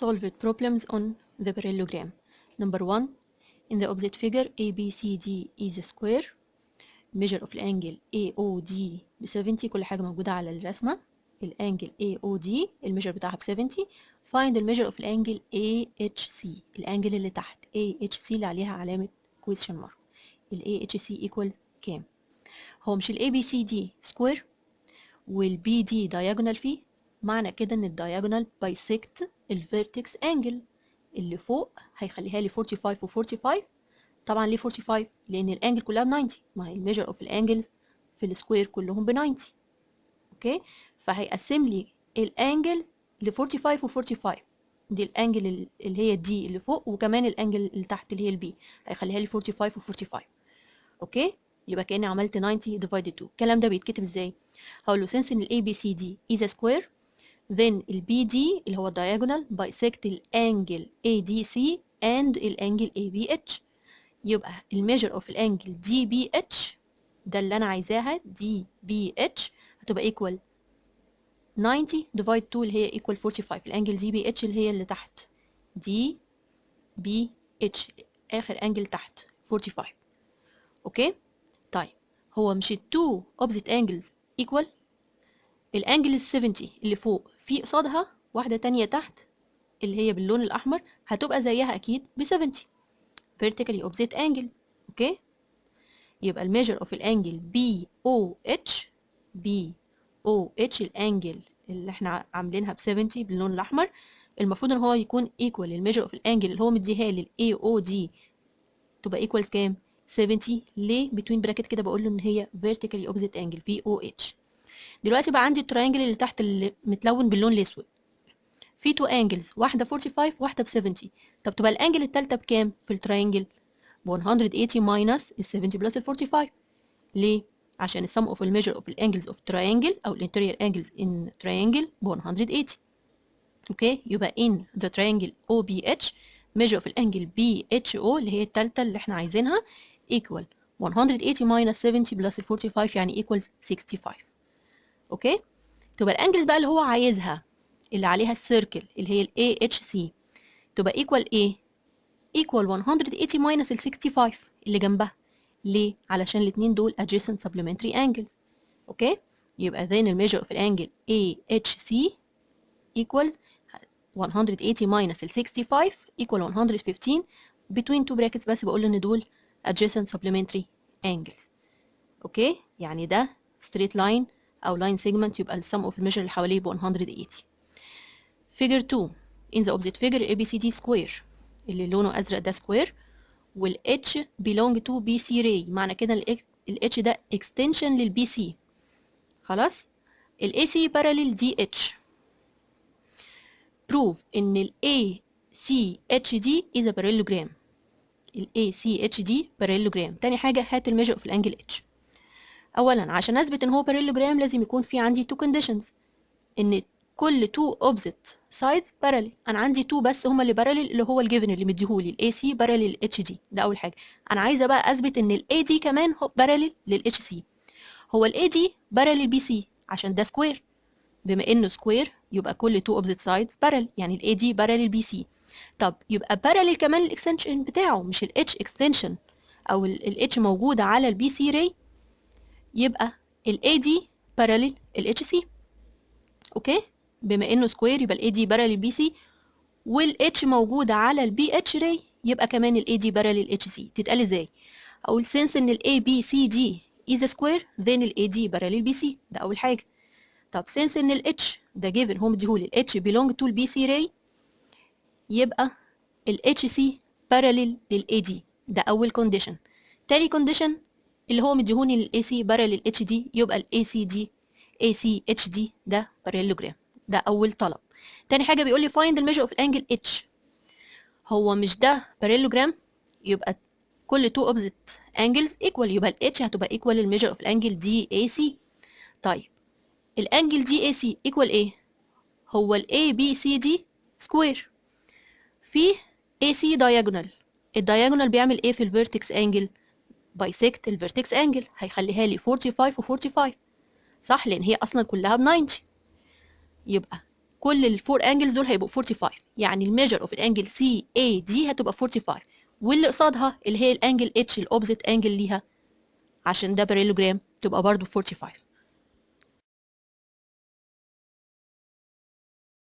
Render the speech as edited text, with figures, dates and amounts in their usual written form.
solved problems on the parallelogram. Number 1. In the opposite figure ABCD is a square. measure of angle AOD ب 70. كل حاجة موجودة على الرسمة. الانجل AOD الميجر بتاعها ب 70. find the measure of angle AHC الانجل اللي تحت AHC اللي عليها علامة question mark. ال AHC equal كام؟ هو مش ال ABCD square وال BD diagonal فيه؟ معنى كده ان الدايجونال bisect الفيرتكس انجل اللي فوق هيخليها لي 45 و 45. طبعا ليه 45؟ لان الانجل كلها ب 90. ما هي الميجر اوف الانجلز في السكوير كلهم ب 90. اوكي، فهيقسم لي الانجل ل 45 و 45. دي الانجل اللي هي دي اللي فوق، وكمان الانجل اللي تحت اللي هي البي هيخليها لي 45 و 45. اوكي، يبقى كاني عملت 90 divided 2. الكلام ده بيتكتب ازاي؟ هقول له since ان ال ABCD is a square then ال BD اللي هو diagonal bisect الانجل ADC and الانجل ABH. يبقى الميجر اوف الانجل DBH ده اللي انا عايزاها DBH هتبقى equal 90 divide 2 اللي هي equal 45. الانجل DBH اللي هي اللي تحت DBH اخر انجل تحت 45. اوكي، طيب هو مش ال two opposite angles equal؟ الانجل ال 70 اللي فوق في قصادها واحدة تانية تحت اللي هي باللون الأحمر هتبقى زيها أكيد ب 70 vertically opposite angle. أوكي، يبقى الميجر اوف الانجل BOH الانجل اللي احنا عاملينها ب 70 باللون الأحمر المفروض ان هو يكون equal الميجر اوف الانجل اللي هو مديها لي AOD تبقى equal كام؟ 70. ليه؟ between bracket كده بقول له ان هي vertically opposite angle VOH. دلوقتي بقى عندي التراينجل اللي تحت اللي متلون باللون الاسود في تو انجلز، واحده 45 واحده ب 70. طب تبقى الانجل الثالثه بكام في التراينجل؟ ب 180 ماينس ال 70 بلس ال 45. ليه؟ عشان السم اوف الميجر اوف الانجلز اوف تراينجل او الانتيريور انجلز ان تراينجل ب 180. اوكي، يبقى in the triangle OBH measure of الانجل BHO اللي هي الثالثه اللي احنا عايزينها equal 180 minus 70 plus ال 45 يعني equals 65. اوكي، تبقى الانجلز بقى اللي هو عايزها اللي عليها السيركل اللي هي ال AHC تبقى equal ايه؟ equal 180 minus ال 65 اللي جنبها. ليه؟ علشان الاتنين دول adjacent supplementary angles. اوكي، يبقى then the measure of الانجل AHC equals 180 minus ال 65 equal 115 between two brackets بس بقول ان دول adjacent supplementary angles. اوكي، يعني ده straight line او line segment يبقى السم اوف الميجر اللي حواليه ب 180. figure 2 in the opposite figure ABCD square اللي لونه ازرق ده square وال H belong to BC ray. معنى كده ال H ده extension لل BC. خلاص، ال AC parallel DH. prove ان ال ACHD is a parallelogram. ال ACHD parallelogram. تاني حاجة هات الميجر اوف الانجل H. اولا عشان اثبت ان هو parallelogram لازم يكون في عندي two conditions ان كل two opposite sides parallel. انا عندي two بس هما اللي parallel اللي هو الجيفن اللي مديهولي ال AC parallel ال HD. ده اول حاجه. انا عايزه بقى اثبت ان ال AD كمان هو parallel لل HC. هو ال AD parallel BC عشان ده سكوير. بما انه سكوير يبقى كل two opposite sides parallel يعني ال AD parallel BC. طب يبقى parallel كمان الاكستنشن بتاعه مش ال H extension او ال H موجوده على ال BC ray يبقى ال AD parallel ال HC. اوكي، بما انه سكوير يبقى الاي دي بارالل بي سي والاتش موجوده على البي اتش راي يبقى كمان الاي دي بارالل اتش سي. تتقال ازاي؟ اقول since ان الاي بي سي دي is a square then الاي دي بارالل بي سي. ده اول حاجه. طب since ان الاتش ده given هو مديهولي الاتش belong to البي سي راي يبقى الاتش سي بارالل للاي دي. ده اول كونديشن. تاني كونديشن اللي هو مديهوني للاي سي بارالل اتش دي يبقى الاي سي دي اي سي اتش دي ده parallelogram. ده اول طلب. تاني حاجه بيقول لي find the measure of angle H. هو مش ده parallelogram يبقى كل two opposite angles equal يبقى ال H هتبقى equal ال measure of الانجل DAC. طيب الانجل DAC equal ايه؟ هو ال ABCD square فيه AC diagonal. الدياجونال بيعمل ايه في الفيرتكس انجل؟ bisect الفيرتكس انجل هيخليها لي 45 و 45 صح لان هي اصلا كلها ب 90. يبقى كل الفور انجلز دول هيبقوا 45. يعني الميجر اوف الانجل سي اي دي هتبقى 45، واللي قصادها اللي هي الانجل اتش الاوبزيت انجل ليها عشان ده باراليلوجرام تبقى برضو 45.